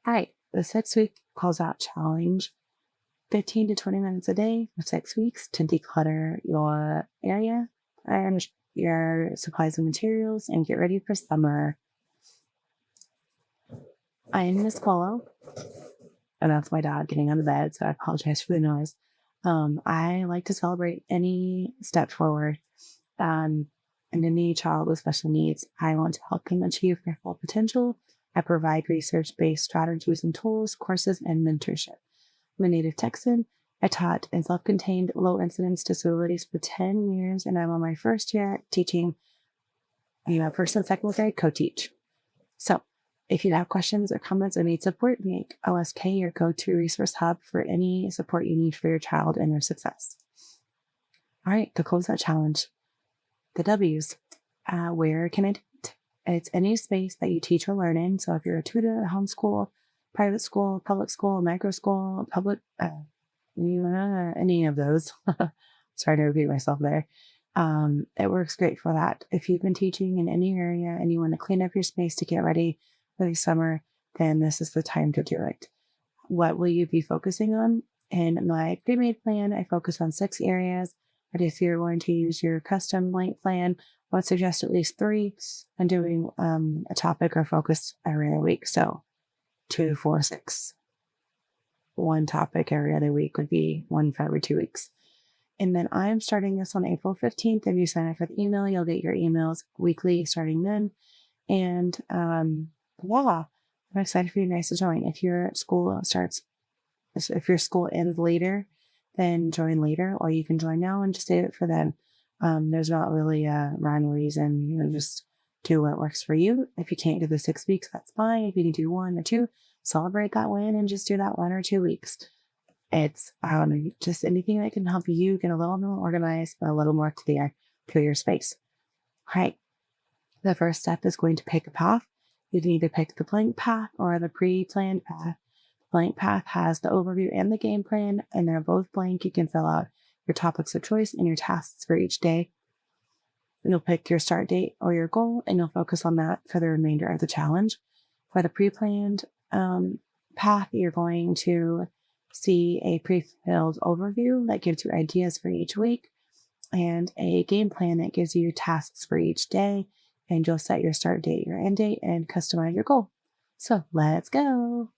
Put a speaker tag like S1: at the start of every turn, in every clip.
S1: All right, the 6-week closeout challenge, 15 to 20 minutes a day for 6 weeks to declutter your area and your supplies and materials and get ready for summer. I'm Miss Kolo, and that's my dad getting on the bed, so I apologize for the noise. I like to celebrate any step forward and any child with special needs. I want to help them achieve their full potential. I provide research-based strategies and tools, courses, and mentorship. I'm a native Texan. I taught in self-contained low-incidence disabilities for 10 years, and I'm on my first year teaching first and second grade co-teach. So if you have questions or comments or need support, make OSK your go-to resource hub for any support you need for your child and their success. All right, the closeout challenge. The W's. Where can I do it? It's any space that you teach or learn in. So if you're a tutor, homeschool, private school, public school, micro school, public, any of those. Sorry to repeat myself there. It works great for that. If you've been teaching in any area and you want to clean up your space to get ready for the summer, then this is the time to do it. What will you be focusing on? In my pre-made plan, I focus on 6 areas. But if you're going to use your custom blank plan, I would suggest at least 3 and doing a topic or focus every other week. So 2, 4, 6. 1 topic every other week would be 1 for every 2 weeks. And then I'm starting this on April 15th. If you sign up for the email, you'll get your emails weekly starting then. And I'm excited for you guys to join. If your school ends later, then join later, or you can join now and just save it for then. There's not really a rhyme or reason. You know, just do what works for you. If you can't do the 6 weeks, that's fine. If you can do 1 or 2, celebrate that win and just do that 1 or 2 weeks. It's just anything that can help you get a little more organized, a little more clear to your space. All right. The first step is going to pick a path. You can either pick the blank path or the pre-planned path. Blank path has the overview and the game plan, and they're both blank. You can fill out your topics of choice and your tasks for each day. You'll pick your start date or your goal, and you'll focus on that for the remainder of the challenge. For the pre-planned path, you're going to see a pre-filled overview that gives you ideas for each week and a game plan that gives you tasks for each day, and you'll set your start date, your end date, and customize your goal. So let's go.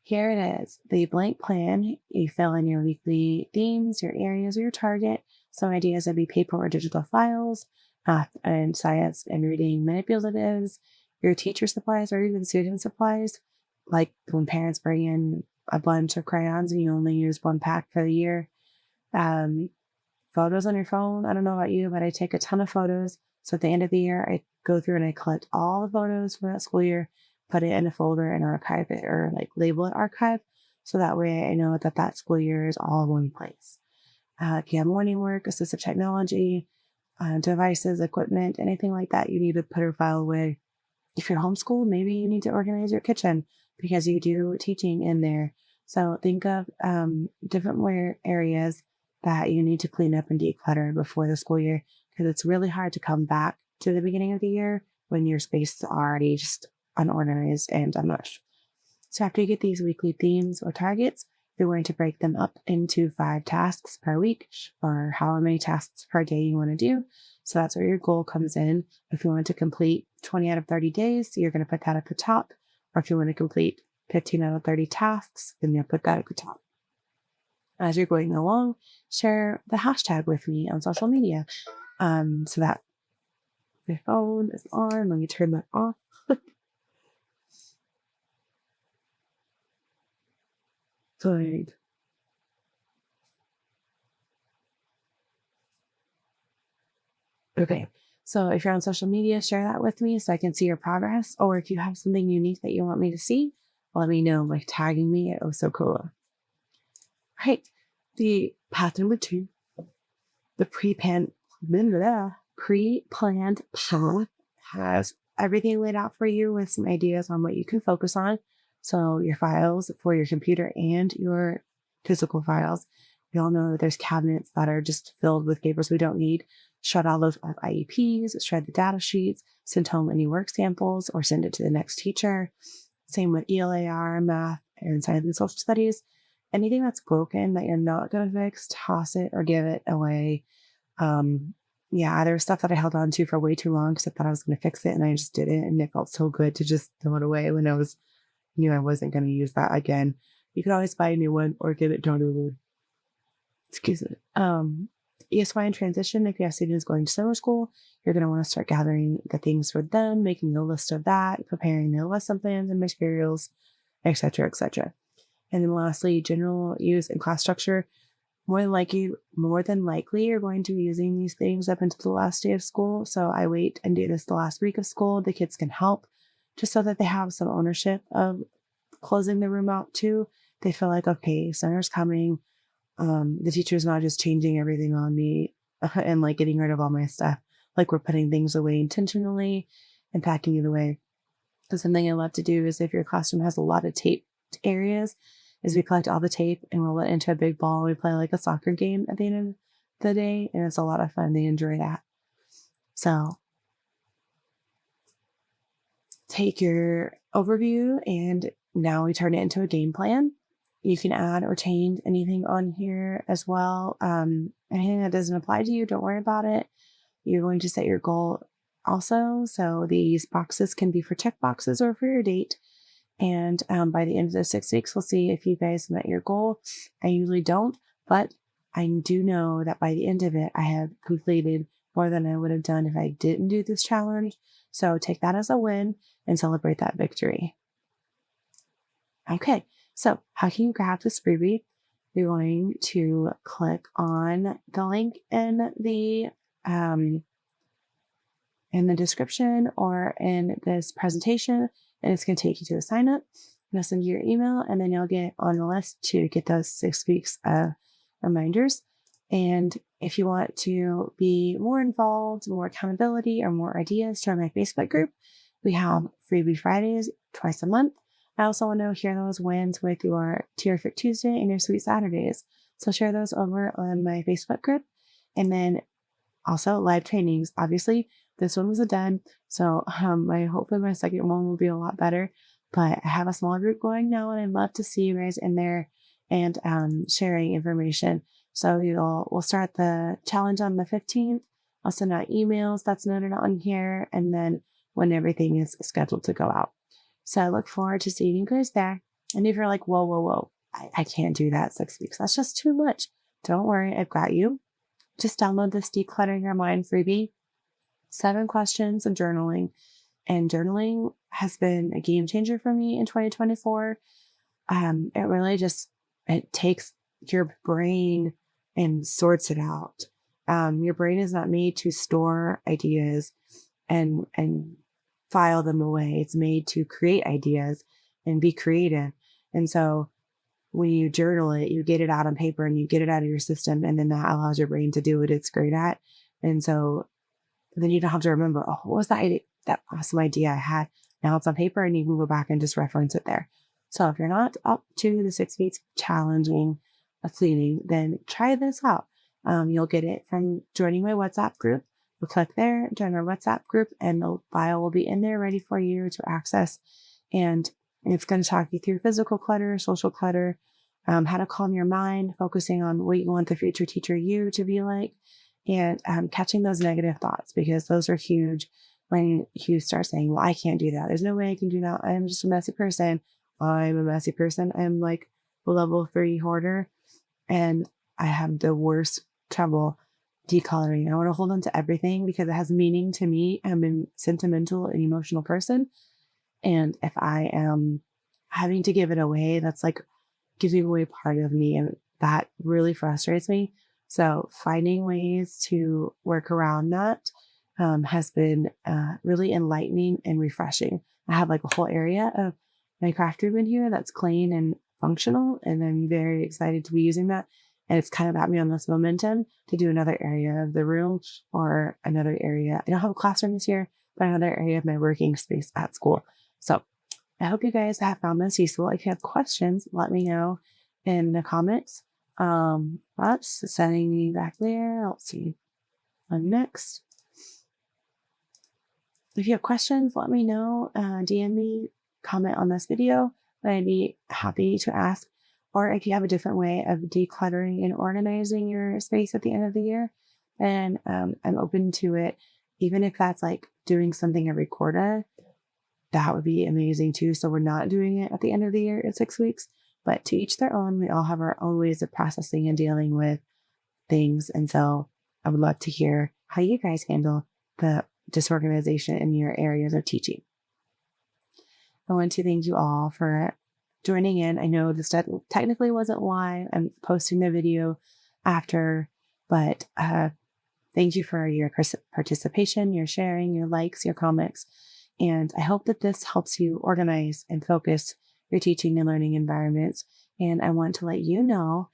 S1: Here it is, the blank plan. You fill in your weekly themes, your areas, or your target. Some ideas would be paper or digital files, math and science and reading manipulatives, your teacher supplies or even student supplies, like when parents bring in a bunch of crayons and you only use 1 pack for the year. Photos on your phone. I don't know about you, but I take a ton of photos. So at the end of the year, I go through and I collect all the photos for that school year, put it in a folder and archive it, or label it archive. So that way I know that school year is all in one place. If you have morning work, assistive technology, devices, equipment, anything like that, you need to put a file away. If you're homeschooled, maybe you need to organize your kitchen because you do teaching in there. So think of different areas that you need to clean up and declutter before the school year, because it's really hard to come back to the beginning of the year when your space is already just unorganized and a mush. So after you get these weekly themes or targets, you're going to break them up into 5 tasks per week, or however many tasks per day you want to do. So that's where your goal comes in. If you want to complete 20 out of 30 days, you're going to put that at the top. Or if you want to complete 15 out of 30 tasks, then you'll put that at the top. As you're going along, share the hashtag with me on social media. So that my phone is on. Let me turn that off. Good. Okay. So if you're on social media, share that with me so I can see your progress. Or if you have something unique that you want me to see, let me know by tagging me at Kolo. Right. The path number 2, the pre-planned path has everything laid out for you with some ideas on what you can focus on. So your files for your computer and your physical files. We all know that there's cabinets that are just filled with papers we don't need. Shred all those IEPs, shred the data sheets, send home any work samples, or send it to the next teacher. Same with ELAR, math, and science and social studies. Anything that's broken that you're not going to fix, toss it or give it away. Yeah, there was stuff that I held on to for way too long because I thought I was going to fix it and I just didn't. And it felt so good to just throw it away when knew I wasn't going to use that again. You could always buy a new one or get it donated. Excuse me. ESY in transition, if you have students going to summer school, you're going to want to start gathering the things for them, making a list of that, preparing their lesson plans and materials, etc., etc. And then lastly, general use and class structure. More than likely, you're going to be using these things up until the last day of school. So I wait and do this the last week of school. The kids can help just so that they have some ownership of closing the room out too. They feel like, okay, summer's coming. The teacher's not just changing everything on me and like getting rid of all my stuff. Like we're putting things away intentionally and packing it away. So something I love to do is if your classroom has a lot of taped areas, is we collect all the tape and roll it into a big ball. We play like a soccer game at the end of the day, and it's a lot of fun. They enjoy that. So take your overview and now we turn it into a game plan. You can add or change anything on here as well. Anything that doesn't apply to you, don't worry about it. You're going to set your goal also. So these boxes can be for check boxes or for your date. And by the end of the 6 weeks, we'll see if you guys met your goal. I usually don't, but I do know that by the end of it, I have completed more than I would have done if I didn't do this challenge. So take that as a win and celebrate that victory. Okay, so how can you grab this freebie? You're going to click on the link in the description or in this presentation, and it's going to take you to the sign up. You'll send you your email, and then you'll get on the list to get those 6 weeks of reminders. And if you want to be more involved, more accountability, or more ideas, join my Facebook group. We have Freebie Fridays twice a month. I also want to hear those wins with your Terrific Tuesday and your Sweet Saturdays. So share those over on my Facebook group. And then also live trainings. Obviously, this one was a dud. So hopefully my second one will be a lot better. But I have a small group going now, and I'd love to see you guys in there and sharing information. So we'll start the challenge on the 15th. I'll send out emails that's noted on here, and then when everything is scheduled to go out. So I look forward to seeing you guys there. And if you're like, whoa, I can't do that 6 weeks. That's just too much. Don't worry, I've got you. Just download this Decluttering Your Mind freebie. 7 questions of journaling. And journaling has been a game changer for me in 2024. It really it takes your brain and sorts it out. Your brain is not made to store ideas and file them away. It's made to create ideas and be creative. And so when you journal it, you get it out on paper and you get it out of your system, and then that allows your brain to do what it's great at. And so then you don't have to remember, oh, what was that awesome idea I had? Now it's on paper and you can go back and just reference it there. So if you're not up to the 6 weeks challenging of cleaning, then try this out. You'll get it from joining my WhatsApp group. You'll click there, join our WhatsApp group, and the file will be in there ready for you to access. And it's going to talk you through physical clutter, social clutter, how to calm your mind, focusing on what you want the future teacher you to be like, and catching those negative thoughts, because those are huge when you start saying, well, I can't do that. There's no way I can do that. I'm just a messy person. I'm a messy person. I'm like a level 3 hoarder, and I have the worst trouble decluttering. I want to hold on to everything because it has meaning to me. I'm a sentimental and emotional person. And if I am having to give it away, that's like giving away part of me. And that really frustrates me. So finding ways to work around that has been really enlightening and refreshing. I have like a whole area of my craft room in here that's clean and functional. And I'm very excited to be using that. And it's kind of got me on this momentum to do another area of the room or another area. I don't have a classroom this year, but another area of my working space at school. So I hope you guys have found this useful. If you have questions, let me know in the comments. That's sending me back there. Let's see. Next. If you have questions, let me know. DM me comment on this video, I'd be happy to ask. Or if you have a different way of decluttering and organizing your space at the end of the year, then I'm open to it. Even if that's like doing something every quarter, that would be amazing too. So we're not doing it at the end of the year in 6 weeks, but to each their own. We all have our own ways of processing and dealing with things. And so I would love to hear how you guys handle the disorganization in your areas of teaching. I want to thank you all for joining in. I know this technically wasn't live. I'm posting the video after, but thank you for your participation, your sharing, your likes, your comments. And I hope that this helps you organize and focus your teaching and learning environments. And I want to let you know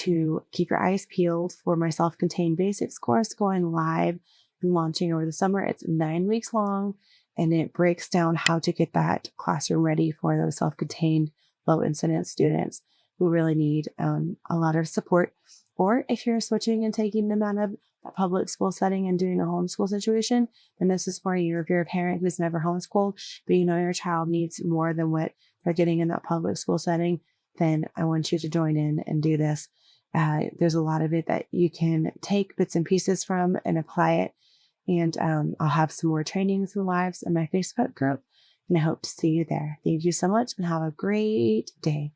S1: to keep your eyes peeled for my self-contained basics course going live and launching over the summer. It's 9 weeks long, and it breaks down how to get that classroom ready for those self-contained low incidence students who really need a lot of support. Or if you're switching and taking them out of a public school setting and doing a homeschool situation, then this is for you. If you're a parent who's never homeschooled, but you know your child needs more than what they're getting in that public school setting, then I want you to join in and do this. There's a lot of it that you can take bits and pieces from and apply it. And I'll have some more trainings and lives in my Facebook group, and I hope to see you there. Thank you so much and have a great day.